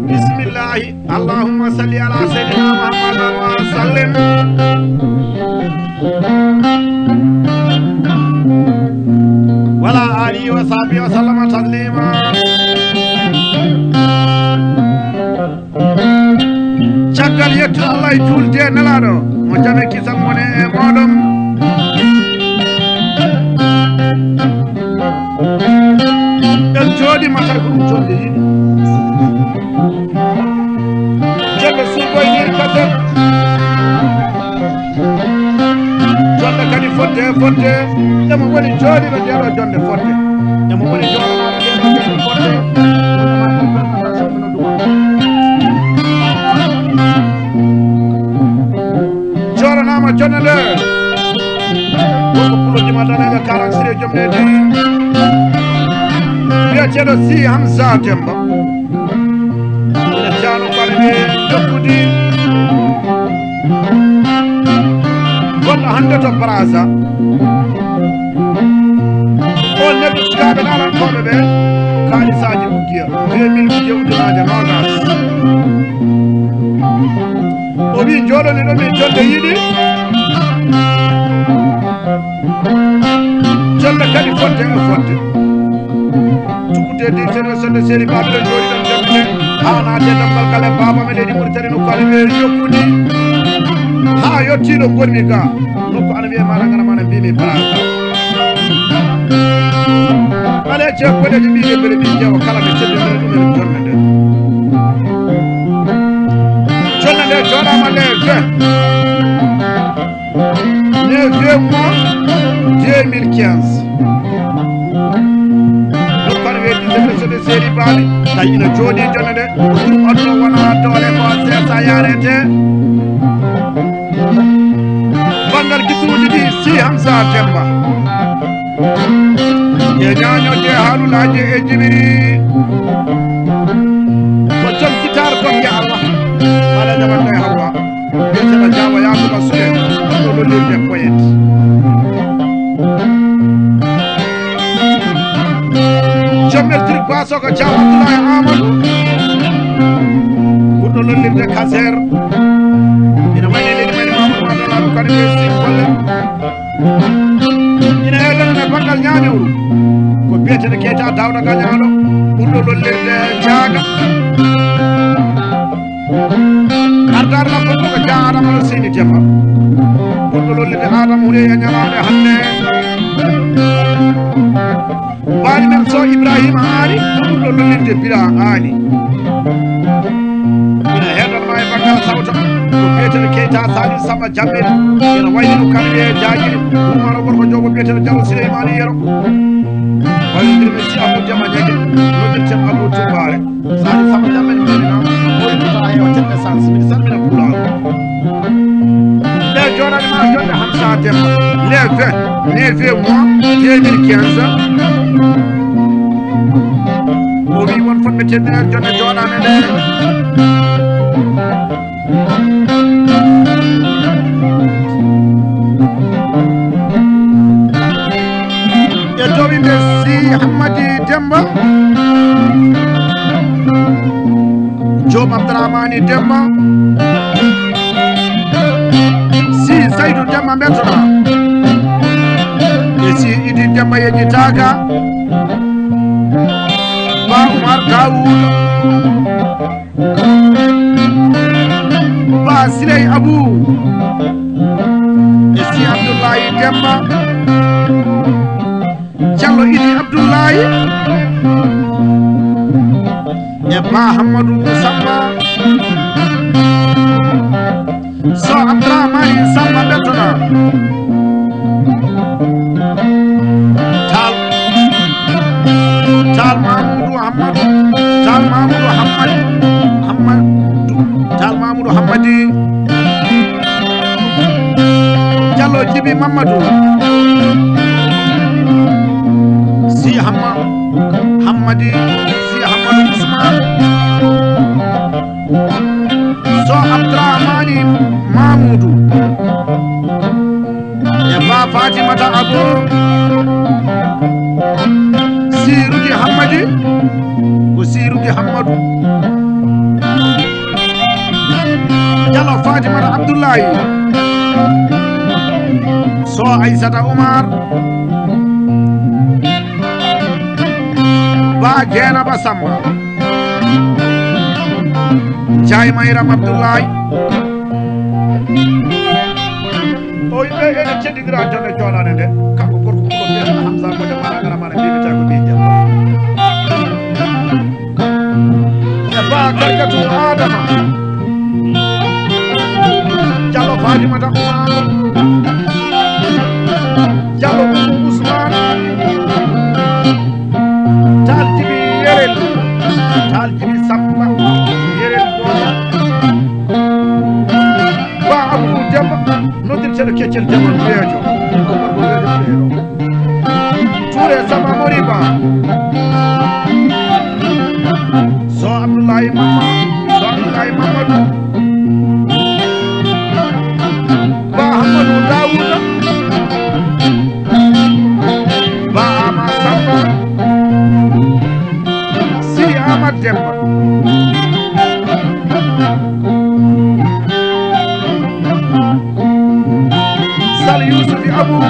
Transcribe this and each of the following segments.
bismillahi allahumma salli ala sayyidina muhammadin wa sallim. wala alihi wa sahbihi wa sallama taslima. caggal yettude Allah e julde nelaɗo mo jaɓe kisal mone e moɗon. en jooɗi mata ko ɗum jonde yiɗi jonde suuɓoyniri kase jonde kadi fodde fodde emo woni jooɗiɗo ndeɗo jonde fodde emo woni jooɗonaɗo ndeɗo jonde fodde. joɗanama jonde nde wonko pulojima daneɓe karansire jomne di biyeteɗo si Hamza Demba ene jano ɓarɗe dokkude gonɗo hande to Brasa o neɗɗo sukaɓe ɗalankoɓe ɓe kalisaji uggiya 2000 uje ujunaje nogas o wi joɗoni ɗo min jonde yiɗi jonde kadi fodde e fodde tukude di sonde séri baɓe ɗen jooɗi ɗon jonde hanade damgal kale baba me leydi ɓuuri tari nokku ana wiye yokkude ha yettiɗo gonmi ga nokku ana wiye maɗa ngana mana mbimi Brasa ɓale cekkoɗeje mbiɓe beele mbi jeewa kala ɓe ceddere ɗumen jonde nde jonde nde joɗama le 20 mois 2015 nokkane weddi de séri baali tawi ina jooɗi jonde nde oɗo wona doole ko sesa yarete bangal gisuuji ɗi si Hamza Demba e ñañodde haalulaji e jibiri ko joom guitare kon ya Allah ala jaɓanɗo e Hawa biyeteɗo Jawa Yakuba Sule ɗo lollirde poyet jommel trik baso ko Jaw Abdoulaye Amadou ɓurɗo lollirde Kaser ina wayne leydi mani Mamadou Madalaɗo kadi ɓe simbolle ina heɗonone banggal ñañowru ko biyeteɗo Keita Dawda Gañaɗo ɓurɗo lollirde Jaaga ardare lappol ko Ja Adama no Seydi Demba ɓurɗo lollirde Adama Houleye e ñalawde hande baali men so Ibrahima Ali ɓurɗo lollirde Bila Ali ina heɗonma e banggal sawto ko biyeteɗo Keita Sali Samba Jammel ina wayni ɗum kamɓe Jaaguiri ɗumano gorko jogo biyeteɗo Diallo Souleymane Yero wallodirɓe si Abdou Demba Ñege lolirten Abdou Toumbare Sali Samba Jammel menina oytuta hewa tedde sans min salmina Pulaar nde joɗanima jonde Hamza Demba les 20 mois 2015 o wi won fotɓe teddinel jonde joɗane nde e dowinde si Hammadi Demba Joom Abdourahmani Demba si Saydou Demba mbetoɗa e si Idi Demba yeƴƴitaka ba Oumar Daoud ba Siley Abou e si Abdoulaye Demba Diallo Idi Abdoulaye e ba Hammadou Samba so Abdourahmani Samba mbetoɗa Tal Mamoudou Hammadou Tal Mamoudou Tal Mamoudou Hammadi Diallo Djibi Mamadou si Hammadi si Hammadou Ousmane so Abdourahmani Mamoudou e ba Fatimata Abou si Ruki Abdullahi so Aisata Umar ba Jena ba Samba Jai Mayram Abdullahi o yimɓe ene ceddigira jonde jonane nde kanko gorko ko biyata Hamza ko de mara ngara mara bibita ko bijja e ba karkatu Adama Jallo Fatimata Umar Jallo Ousmane Tal Jibi Yerel Tal Jibi Samba Yerel ba Abou Demba nodir ceɗo keccel jaman weejo Touré Samba Moriba so Abdoulaye Mamadou ba Hamadou Daouda ba Ama Samba si Amad Demba Sal Youssoufi Abou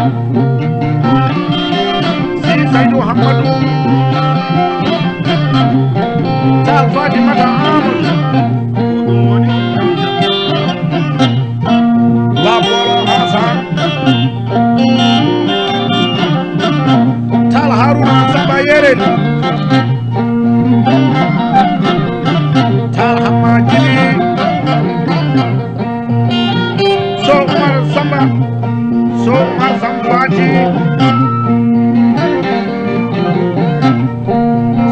si Saydou Hamadou Tal Fatimata Amadou Babolo Hassan Tal Haruna Samba Yerel Tal Hamma Jili So Umar Samba So Umar Sambati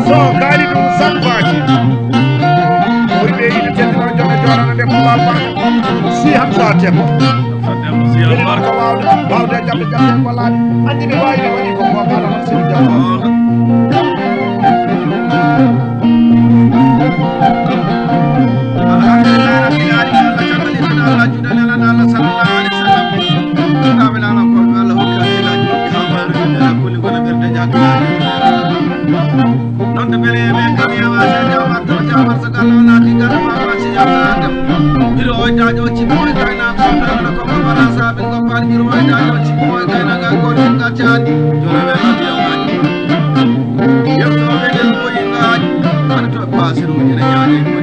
So Khalidou Sambati Oy be ina teddo jonne jorana de Kulal Barka si Hamza Tembo si Al Barka bawde jambe ko laade andi be wayi be wadi ko ko kala si jambo alhamdulillah rabbil alamin Allah jalla lana Allah sallallahu alaihi wasallam tabilana ko Allah hokka ila khabar dana kulli gona berde jakka non de bele be kam yawa jamar to jamar sakala na di garama ma si jamma biro o dajo ci moy kayna ko dana ko mabara sabin ko pan biro o dajo ci moy kayna ga ko ga tiandi jore be ma biyo ngani yam to be del ko ingani an to pasiru ni na nyaade ko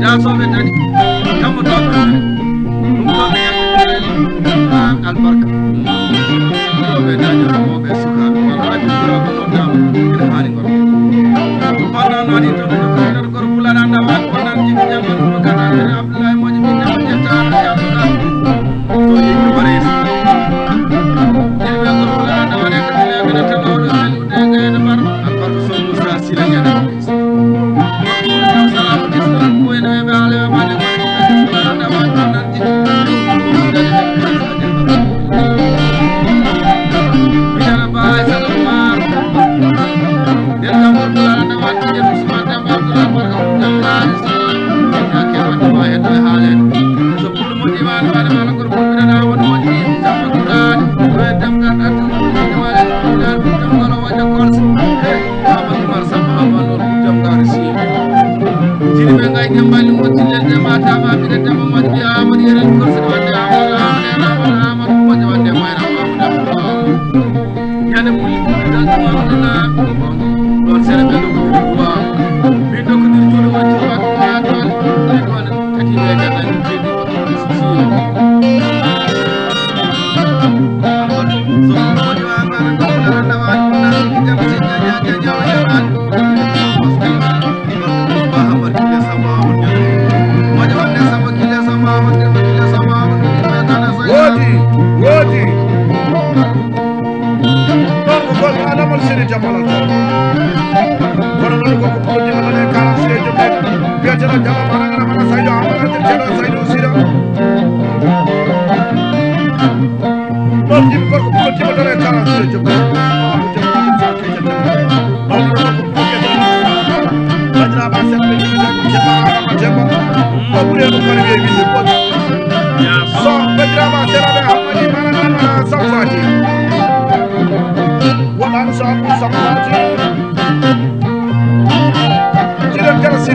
da so be tani kam to dum ko ne al barka do be dajo mo be suka wala adi do ko dam ina hani ko bana no ni to do ko kula na na ma ko nan jigi jaman ko kana Abdoulaye mo jimi na jetta ya to yi ko bare ni be ko kula na ma ne ko le be ta do do de ga na mar al barka so musa sila ya na salam islam ko ene be ale ma ne ko na ma ko nan jigi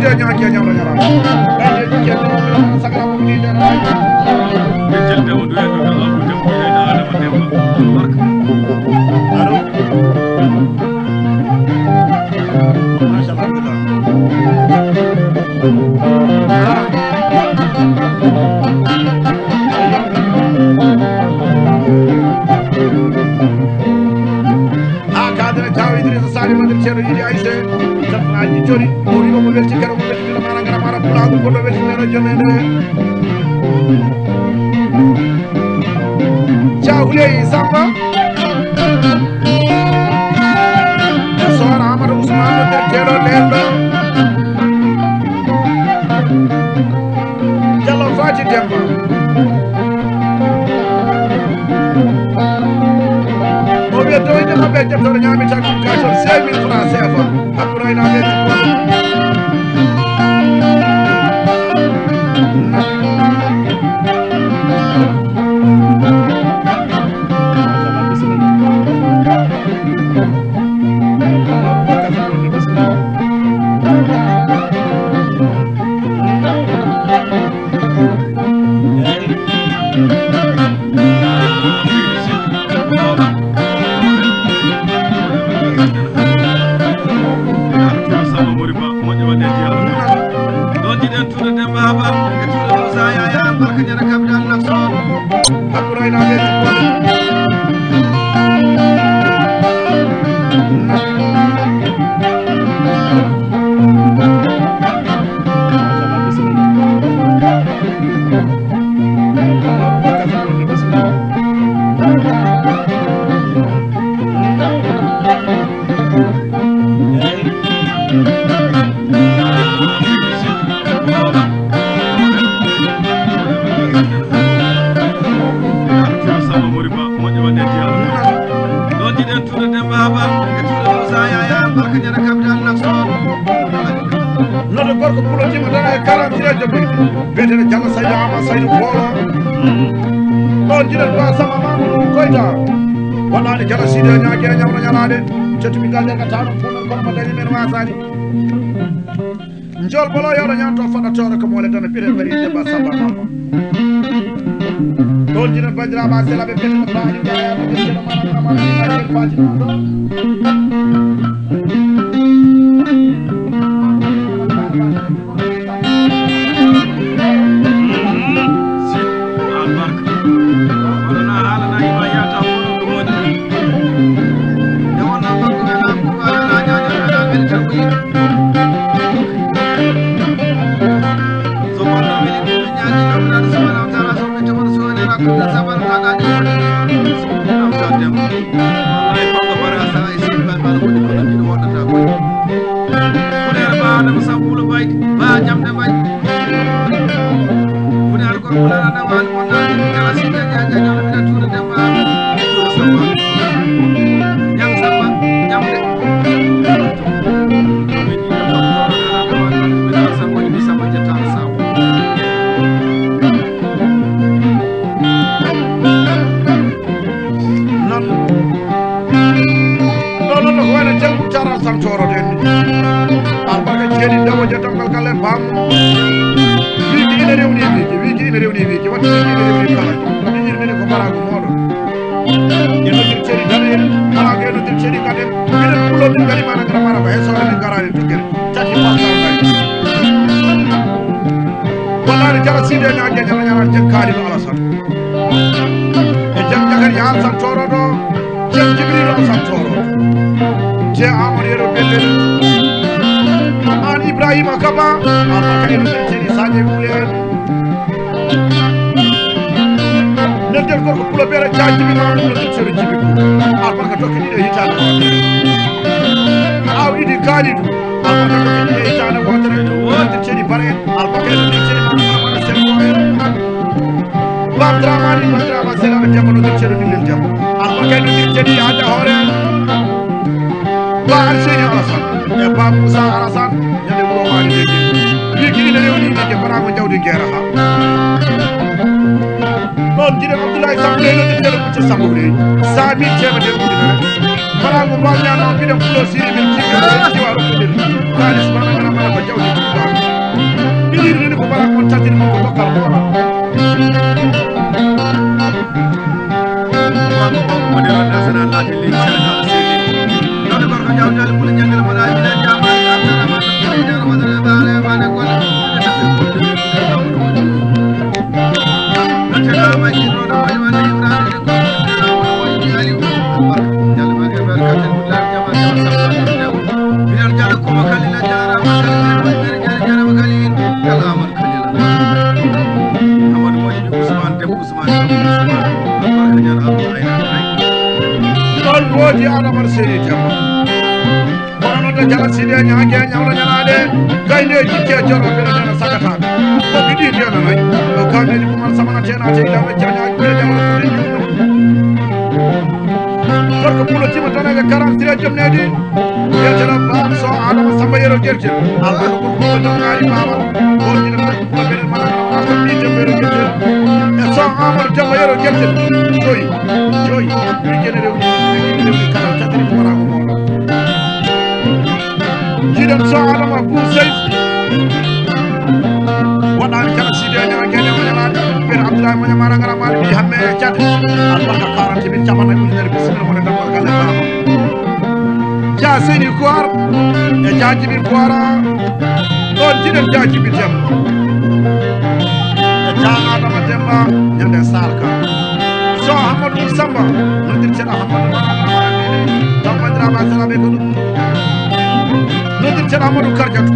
studio nyaki nyamra nyara dai ke sagara mo ni dara jel de wondu en do Allah ko dem ko ina ala ma dem barka aro masha Allah Sali Madre Cerro di Aise, Safra di Tori, Uri mo welti kero mo welti na mara mara pula ko do welti na jone ne. Chawle Samba. Sora Amar Usman de Cerro Lendo. Jallo Fati Demba. Doy de mabe de tor nyami ta ko ka tor 5000 francs CFA akura ina be ko Njol bolo yoro nyanto fana toro ko mole tan pire bari de ba samba mama don jina badra ba sela be pele ba ni ga ya de sela mama mama ni ga ke paji Sabi Nodde jala sidi nyaage nyawla nyanaade gaynde jikke joro bela dana sakata ko bidi dena nay o kamne di man samana tena te dama janya bela dama ko ni gorko pulo tima tanaga 43 jomnedi yetela bam so adama samba yero gerje alba ko ko ngari mama ko ni ko bela man ko mi de bela gerje e so amar jamba yero gerje joy mi jene rew ni kala tatri ko mara ko jidan so adama bu sayf wadani kala sidi nyaage nyama ber abdullah mo nyama ngara mari bi hamme chat albarka 40 min chamana ko ni bismillah mo dama kala baba ja seni koar e jaaji bi koara don jidan jaaji bi tem e janga dama temba nyande salka so hamadou samba no dir cena hamadou tamadra ba salabe ko nodir cena hamadou karjatu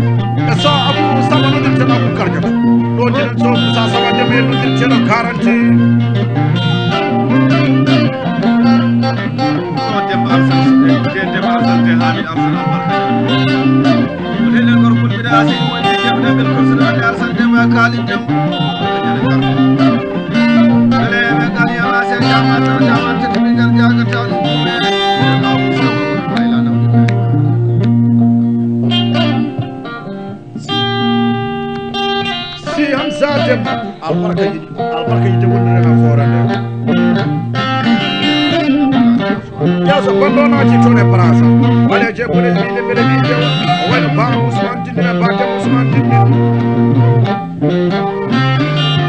e so abou samba nodir cena abou karjatu do jidan so musa samba jame nodir cena 40 si hamza dem albarka yidi wonde na forande yaso bandona ci tone brasa wala je bole mi de bele mi de wala ba Ousmane Dindina ba te Ousmane Dindina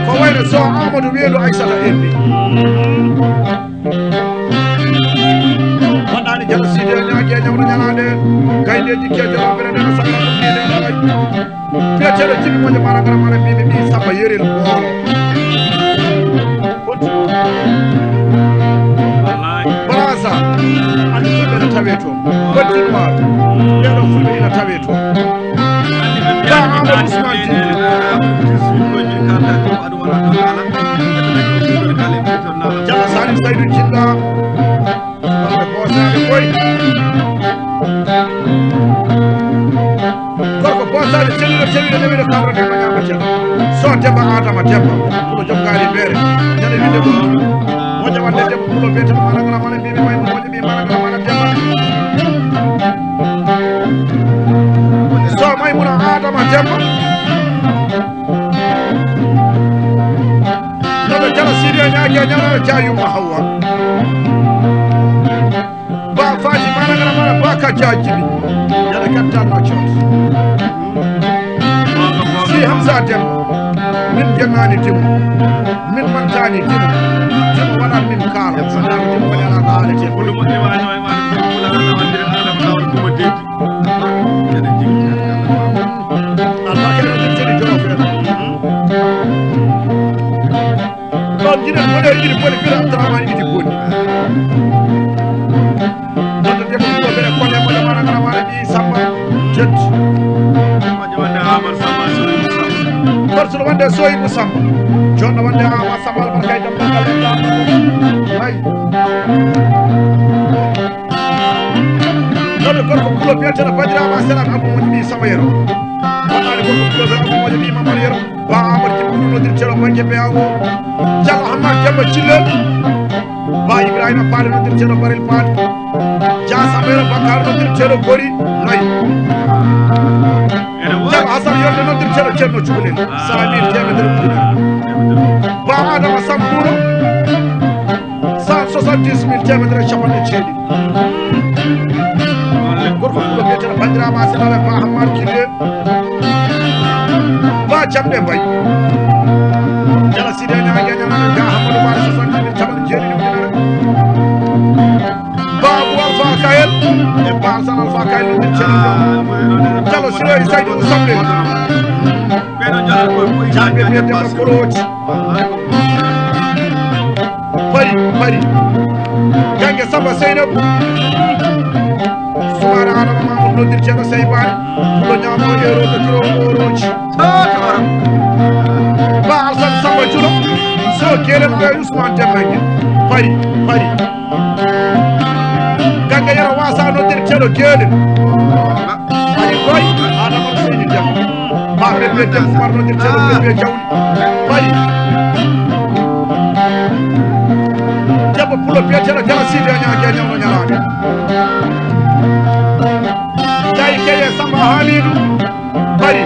ko wayno so Amadou Welo Aissata endi wadani jala sidi nyaage nyawna nyalade gaynde jikke jala bele na sakka ko ni de way fiatelo jibi mo mara ngara mara bi samba yerel booro brasa andi fulbe na taweto continuar lero fulbe na taweto ba Amadou Ousmane Dindina jala Salif Saydou Jinda koy gorko bosade cellude nemi de kawrade ma nyama celo so debba adama debba ko joggaari beere jale winde ko mo jawande debba ko bete mana ngara mana bibi may mo bi mana ngara mana debba so may mo adama debba no jala siriya nyaage nyala jayu ma hawa ba faji mana ngara mana ba ka jajibi jala kattan no chot si hamza dem min jannani tim min mantani tim wala min kala sana tim wala na halete ko mo de wala wala wala na wandire ala ko ko mo dedi jere jigi Allah ke no tedi joro fe ko jina mo de jiri ko fi Abdourahmane idi boni don de ko bere ko le mo de mara ngara mara bi samba jet ma jawande amar samba Barsul wande soyi musamba jonna wande ama sambal barkay dam dal ay nodo gorko kulo biatana badira ma salam abu woni sama yero wonani gorko kulo be abu woni mamar yero ba amar ci bu no dir celo banke be awo jalla hamma jamba cille ba Ibrahima Fall no dir celo baril Fall ja samere bakar no dir celo gori noy Hasan yonde no dir celo cerno cubalel samir temedere mudina ba adama samburo 170,000 temedere chapande cedi gorko ko betena bandira ma sala ba hammar kille ba jamde bay jala sidi nyaage nyana ga hamadou ba 70,000 chapande cedi ni mudina babu alfa kayel e ba san alfa kayel no dir celo jalo sey Saydou samle jambe be de makroch bari gange samba Seynab sumara adama mamoud no dir celo sey bari ko nyamo ero de tro roch ba alsan samba julo so kele be Ousmane Dembélé bari gange yara wasa no dir celo kele bebe dem marno dir celo bebe jawli bari jabo pulo piacere jala sidi nya nyawno nyalaade jay keye samba halidu bari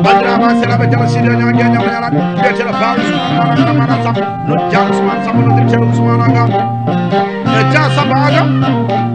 Badra basela be jala sidi nya nyalaade piacere bawu mana sam no jam Usman sam no dir celo Usman aga ja samba aga